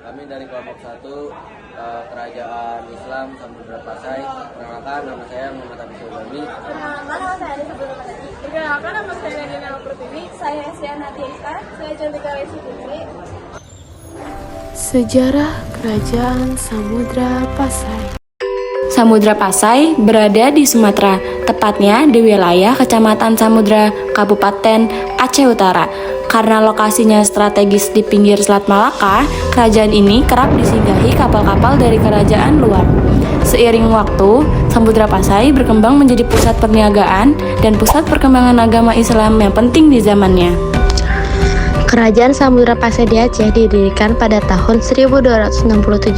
Kami dari kelompok 1 Kerajaan Islam Samudra Pasai. Perkenalkan, nama saya Muhammad Abis Ulami. Perkenalkan, nama saya Adisa Bulumadani. Perkenalkan, nama saya Nadina Pertiwi. Saya Estiana Tiska. Saya Cantika Lesi Putri. Sejarah Kerajaan Samudra Pasai. Samudra Pasai berada di Sumatera, tepatnya di wilayah Kecamatan Samudra, Kabupaten Aceh Utara. Karena lokasinya strategis di pinggir Selat Malaka, kerajaan ini kerap disinggahi kapal-kapal dari kerajaan luar. Seiring waktu, Samudra Pasai berkembang menjadi pusat perniagaan dan pusat perkembangan agama Islam yang penting di zamannya. Kerajaan Samudra Pasai di Aceh didirikan pada tahun 1267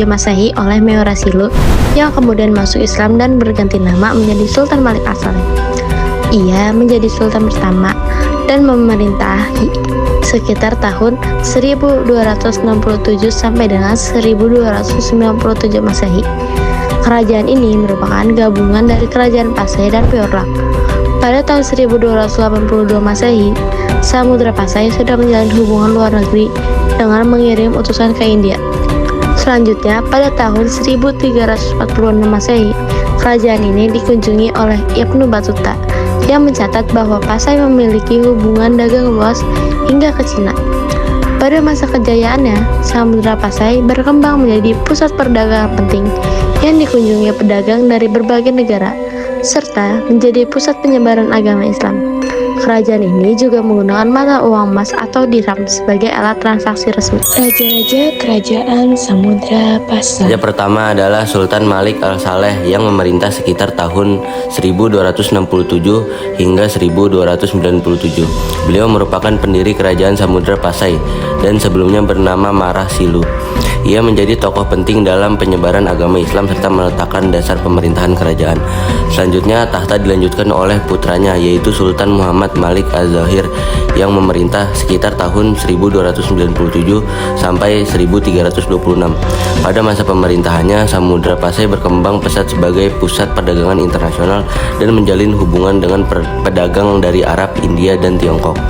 Masehi oleh Meorasilu yang kemudian masuk Islam dan berganti nama menjadi Sultan Malik As-Saleh. Ia menjadi sultan pertama dan memerintahi sekitar tahun 1267 sampai dengan 1297 Masehi. Kerajaan ini merupakan gabungan dari Kerajaan Pasai dan Piorlak. Pada tahun 1282 Masehi, Samudra Pasai sudah menjalin hubungan luar negeri dengan mengirim utusan ke India. Selanjutnya, pada tahun 1346 Masehi, kerajaan ini dikunjungi oleh Ibnu Battuta yang mencatat bahwa Pasai memiliki hubungan dagang luas hingga ke Cina. Pada masa kejayaannya, Samudra Pasai berkembang menjadi pusat perdagangan penting yang dikunjungi pedagang dari berbagai negara, serta menjadi pusat penyebaran agama Islam. Kerajaan ini juga menggunakan mata uang emas atau dirham sebagai alat transaksi resmi. Raja-raja Kerajaan Samudra Pasai. Raja pertama adalah Sultan Malik Al-Saleh yang memerintah sekitar tahun 1267 hingga 1297. Beliau merupakan pendiri Kerajaan Samudra Pasai dan sebelumnya bernama Marah Silu. Ia menjadi tokoh penting dalam penyebaran agama Islam serta meletakkan dasar pemerintahan kerajaan. Selanjutnya, tahta dilanjutkan oleh putranya yaitu Sultan Muhammad Malik Az-Zahir yang memerintah sekitar tahun 1297 sampai 1326. Pada masa pemerintahannya, Samudra Pasai berkembang pesat sebagai pusat perdagangan internasional dan menjalin hubungan dengan pedagang dari Arab, India, dan Tiongkok.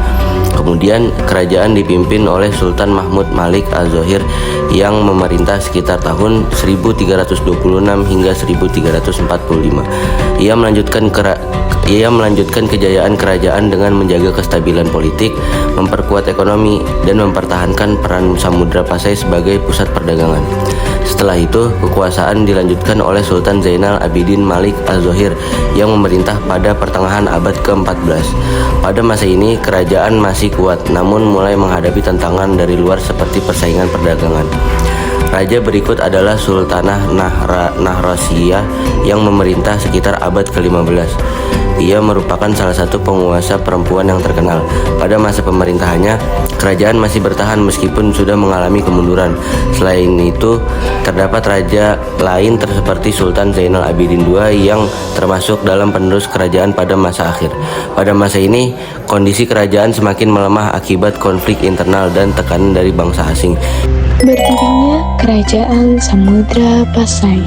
Kemudian kerajaan dipimpin oleh Sultan Mahmud Malik Az-Zahir yang memerintah sekitar tahun 1326 hingga 1345. Ia melanjutkan kejayaan kerajaan dengan menjaga kestabilan politik, memperkuat ekonomi, dan mempertahankan peran Samudra Pasai sebagai pusat perdagangan. Setelah itu, kekuasaan dilanjutkan oleh Sultan Zainal Abidin Malik Az-Zahir yang memerintah pada pertengahan abad ke-14. Pada masa ini, kerajaan masih kuat, namun mulai menghadapi tantangan dari luar seperti persaingan perdagangan. Raja berikut adalah Sultanah Nahrasiyah yang memerintah sekitar abad ke-15. Ia merupakan salah satu penguasa perempuan yang terkenal. Pada masa pemerintahannya, kerajaan masih bertahan meskipun sudah mengalami kemunduran. Selain itu, terdapat raja lain seperti Sultan Zainal Abidin II yang termasuk dalam penerus kerajaan pada masa akhir. Pada masa ini, kondisi kerajaan semakin melemah akibat konflik internal dan tekanan dari bangsa asing. Berdirinya Kerajaan Samudra Pasai.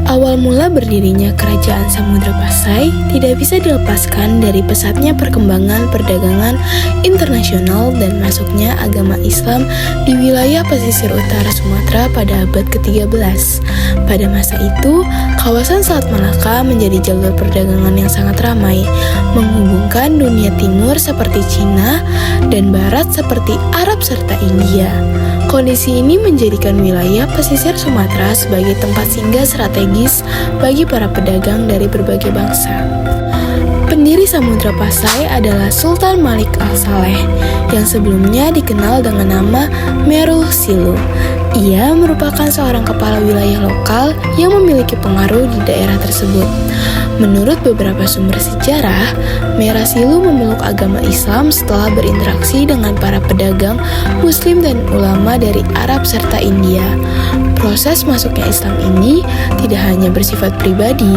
Awal mula berdirinya Kerajaan Samudra Pasai tidak bisa dilepaskan dari pesatnya perkembangan perdagangan internasional dan masuknya agama Islam di wilayah pesisir utara Sumatera pada abad ke-13. Pada masa itu, kawasan Selat Malaka menjadi jalur perdagangan yang sangat ramai, menghubungkan dunia timur seperti Cina dan barat seperti Arab serta India. Kondisi ini menjadikan wilayah pesisir Sumatera sebagai tempat singgah strategis bagi para pedagang dari berbagai bangsa. Pendiri Samudra Pasai adalah Sultan Malik Al-Saleh yang sebelumnya dikenal dengan nama Meruh Silu. Ia merupakan seorang kepala wilayah lokal yang memiliki pengaruh di daerah tersebut. Menurut beberapa sumber sejarah, Merasilu memeluk agama Islam setelah berinteraksi dengan para pedagang Muslim dan ulama dari Arab serta India. Proses masuknya Islam ini tidak hanya bersifat pribadi,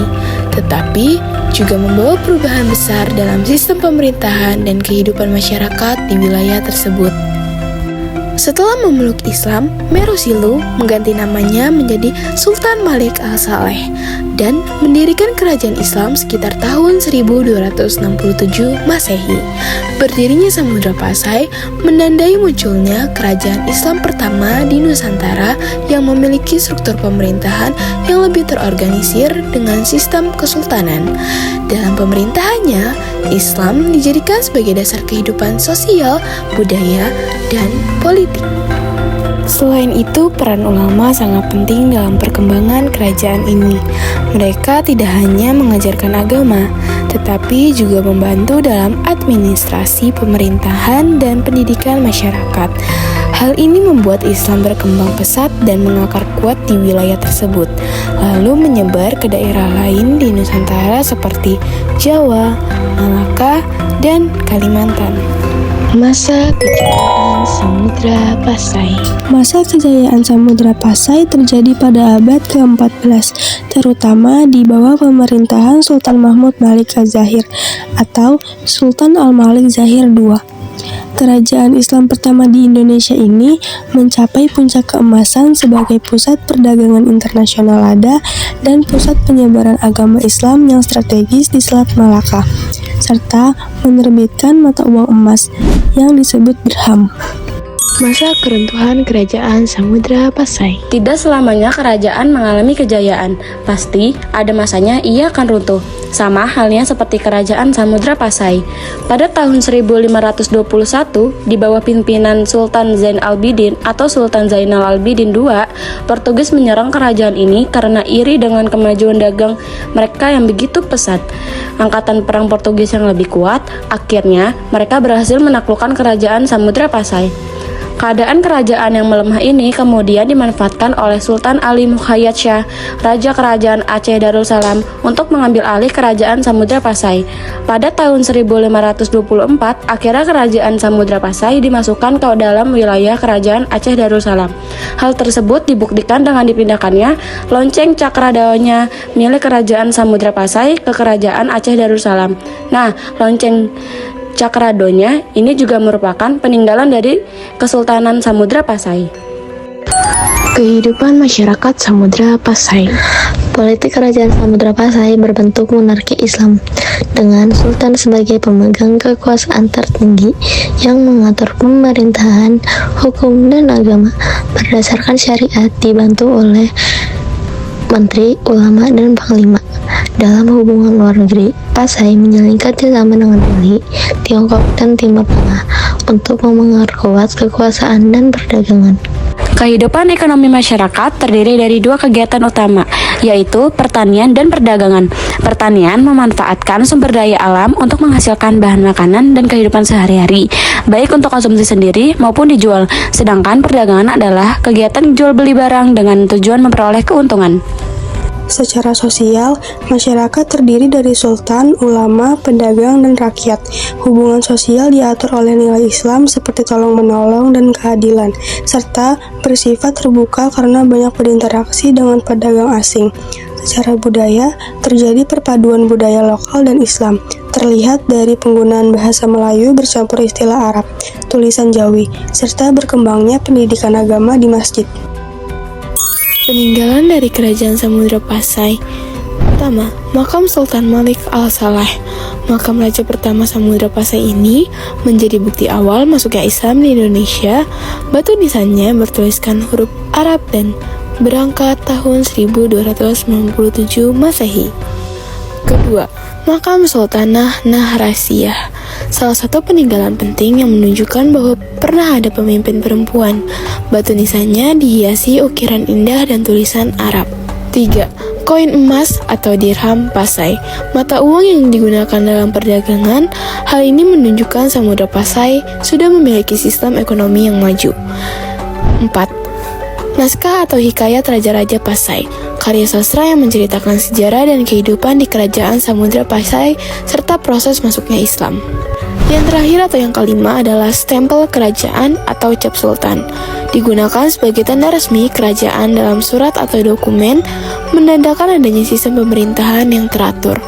tetapi juga membawa perubahan besar dalam sistem pemerintahan dan kehidupan masyarakat di wilayah tersebut. Setelah memeluk Islam, Merusilu mengganti namanya menjadi Sultan Malik Al-Saleh dan mendirikan kerajaan Islam sekitar tahun 1267 Masehi. Berdirinya Samudra Pasai menandai munculnya kerajaan Islam pertama di Nusantara yang memiliki struktur pemerintahan yang lebih terorganisir dengan sistem kesultanan. Dalam pemerintahannya, Islam dijadikan sebagai dasar kehidupan sosial, budaya, dan politik. Selain itu, peran ulama sangat penting dalam perkembangan kerajaan ini. Mereka tidak hanya mengajarkan agama, tetapi juga membantu dalam administrasi pemerintahan dan pendidikan masyarakat. Hal ini membuat Islam berkembang pesat dan mengakar kuat di wilayah tersebut, lalu menyebar ke daerah lain di Nusantara seperti Jawa, Malaka, dan Kalimantan. Masa kejayaan Samudra Pasai. Masa kejayaan Samudra Pasai terjadi pada abad ke-14, terutama di bawah pemerintahan Sultan Mahmud Malik Az-Zahir atau Sultan Al-Malik Zahir II. Kerajaan Islam pertama di Indonesia ini mencapai puncak keemasan sebagai pusat perdagangan internasional lada dan pusat penyebaran agama Islam yang strategis di Selat Malaka, serta menerbitkan mata uang emas yang disebut dirham. Masa keruntuhan Kerajaan Samudra Pasai. Tidak selamanya kerajaan mengalami kejayaan. Pasti ada masanya ia akan runtuh. Sama halnya seperti Kerajaan Samudra Pasai. Pada tahun 1521, di bawah pimpinan Sultan Zain Al-Abidin atau Sultan Zainal Abidin II, Portugis menyerang kerajaan ini karena iri dengan kemajuan dagang mereka yang begitu pesat. Angkatan perang Portugis yang lebih kuat, akhirnya mereka berhasil menaklukkan Kerajaan Samudra Pasai. Keadaan kerajaan yang melemah ini kemudian dimanfaatkan oleh Sultan Ali Muhayyad Shah, Raja Kerajaan Aceh Darussalam, untuk mengambil alih Kerajaan Samudra Pasai. Pada tahun 1524, akhirnya Kerajaan Samudra Pasai dimasukkan ke dalam wilayah Kerajaan Aceh Darussalam. Hal tersebut dibuktikan dengan dipindahkannya lonceng Cakradaonya milik Kerajaan Samudra Pasai ke Kerajaan Aceh Darussalam. Nah, lonceng Cakradonya ini juga merupakan peninggalan dari Kesultanan Samudra Pasai. Kehidupan masyarakat Samudra Pasai. Politik Kerajaan Samudra Pasai berbentuk monarki Islam dengan sultan sebagai pemegang kekuasaan tertinggi yang mengatur pemerintahan, hukum, dan agama berdasarkan syariat, dibantu oleh menteri, ulama, dan panglima. Dalam hubungan luar negeri, Pasai menjalin kerjasama dengan Delhi, Tiongkok, dan Timur Tengah untuk memperkuat kekuasaan dan perdagangan. Kehidupan ekonomi masyarakat terdiri dari dua kegiatan utama, yaitu pertanian dan perdagangan. Pertanian memanfaatkan sumber daya alam untuk menghasilkan bahan makanan dan kehidupan sehari-hari, baik untuk konsumsi sendiri maupun dijual. Sedangkan perdagangan adalah kegiatan jual beli barang dengan tujuan memperoleh keuntungan. Secara sosial, masyarakat terdiri dari sultan, ulama, pedagang, dan rakyat. Hubungan sosial diatur oleh nilai Islam seperti tolong-menolong dan keadilan, serta bersifat terbuka karena banyak berinteraksi dengan pedagang asing. Secara budaya, terjadi perpaduan budaya lokal dan Islam, terlihat dari penggunaan bahasa Melayu bercampur istilah Arab, tulisan Jawi, serta berkembangnya pendidikan agama di masjid. Peninggalan dari Kerajaan Samudra Pasai. Pertama, makam Sultan Malik Al-Saleh. Makam Raja pertama Samudra Pasai ini menjadi bukti awal masuknya Islam di Indonesia. Batu nisannya bertuliskan huruf Arab dan berangkat tahun 1297 Masehi. Kedua, makam Sultanah Nahrasiyah. Salah satu peninggalan penting yang menunjukkan bahwa pernah ada pemimpin perempuan. Batu nisannya dihiasi ukiran indah dan tulisan Arab. 3. Koin emas atau dirham Pasai, mata uang yang digunakan dalam perdagangan. Hal ini menunjukkan Samudra Pasai sudah memiliki sistem ekonomi yang maju. 4. Naskah atau hikayat Raja-Raja Pasai, karya sastra yang menceritakan sejarah dan kehidupan di Kerajaan Samudra Pasai serta proses masuknya Islam. Yang terakhir atau yang kelima adalah stempel kerajaan atau cap sultan. Digunakan sebagai tanda resmi kerajaan dalam surat atau dokumen, menandakan adanya sistem pemerintahan yang teratur.